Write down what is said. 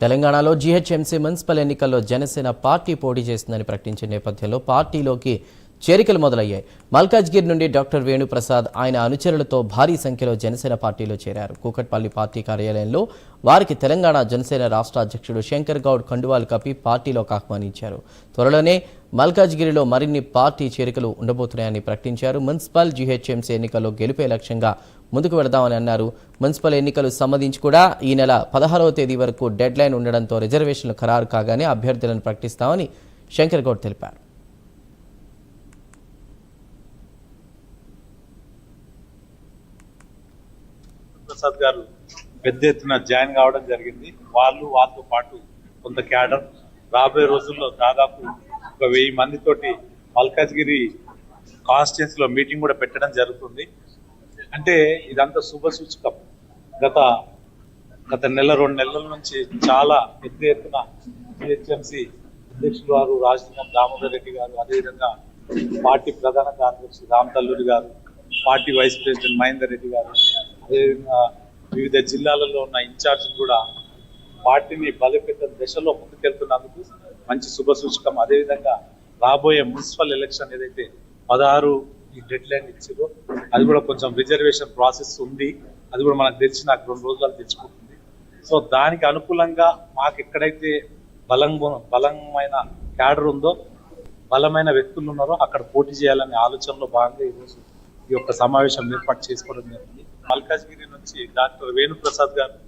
తెలంగాణలో GHMC municipal ఎన్నికల్లో Janasena party పోటీ చేస్తుందని ప్రకటించిన నేపథ్యంలో పార్టీలోకి చేరికలు మొదలయ్యాయి. మల్కాజ్గిరి నుండి డాక్టర్ వేణుప్రసాద్ ఆయన అనుచరులతో భారీ సంఖ్యలో జనసేన పార్టీలో చేరారు. కూకట్పల్లి పార్టీ కార్యాలయంలో వారికి తెలంగాణ జనసేన రాష్ట్ర అధ్యక్షుడు శంకర్ గౌడ్ కండువాలు కప్పి పార్టీలోకి ఆహ్వానించారు. త్వరలోనే మల్కాజ్గిరిలో మరిన్ని పార్టీ చేరికలు ఉండబోతున్నాయని ప్రకటించారు. మున్సిపల్ జీహెచ్ఎంసీ ఎన్నికల్లో గెలుపే లక్ష్యంగా ముందుకు వెళదామని అన్నారు. మున్సిపల్ ఎన్నికలు సంబంధించి కూడా ఈ నెల 16వ తేదీ వరకు డెడ్ లైన్ ఉండడంతో రిజర్వేషన్లు ఖరారు కాగానే అభ్యర్థులను ప్రకటిస్తామని శంకర్ గౌడ్ తెలిపారు. ప్రసాద్ గారు పెద్ద ఎత్తున జాయిన్ కావడం జరిగింది. వాళ్ళతో పాటు కొంత క్యాడర్ రాబోయే రోజుల్లో దాదాపు 1000 మందితోటి మల్కాజ్గిరి కాన్స్టిట్యున్సీలో మీటింగ్ కూడా పెట్టడం జరుగుతుంది. అంటే ఇదంతా శుభ సూచకం. గత నెల 2 నెలల నుంచి చాలా పెద్ద ఎత్తున జిహెచ్ఎంసీ అధ్యక్షులు వారు రాజలింగం దామోదర్ రెడ్డి గారు, అదేవిధంగా పార్టీ ప్రధాన కార్యదర్శి Ram Talluri garu, party vice president Mahender Reddy garu, అదేవిధంగా వివిధ జిల్లాలలో ఉన్న ఇన్ఛార్జీలు కూడా పార్టీని బలోపేతం దశలో ముందుకెళ్తున్నందుకు మంచి శుభ సూచకం. అదేవిధంగా రాబోయే మున్సిపల్ ఎలక్షన్ ఏదైతే 16 ఈ డెడ్ లైన్ ఇచ్చిందో అది కూడా కొంచెం రిజర్వేషన్ ప్రాసెస్ ఉంది. అది కూడా మనకు తెలిసి నాకు 2 రోజులు తెచ్చుకుంటుంది. సో దానికి అనుకూలంగా మాకు ఎక్కడైతే బలమైన క్యాడర్ ఉందో, బలమైన వ్యక్తులు ఉన్నారో అక్కడ పోటీ చేయాలనే ఆలోచనలో భాగంగా ఈరోజు ఈ యొక్క సమావేశం ఏర్పాటు చేసుకోవడం జరిగింది. మల్కాజ్గిరి నుంచి డాక్టర్ వేణుప్రసాద్ గారు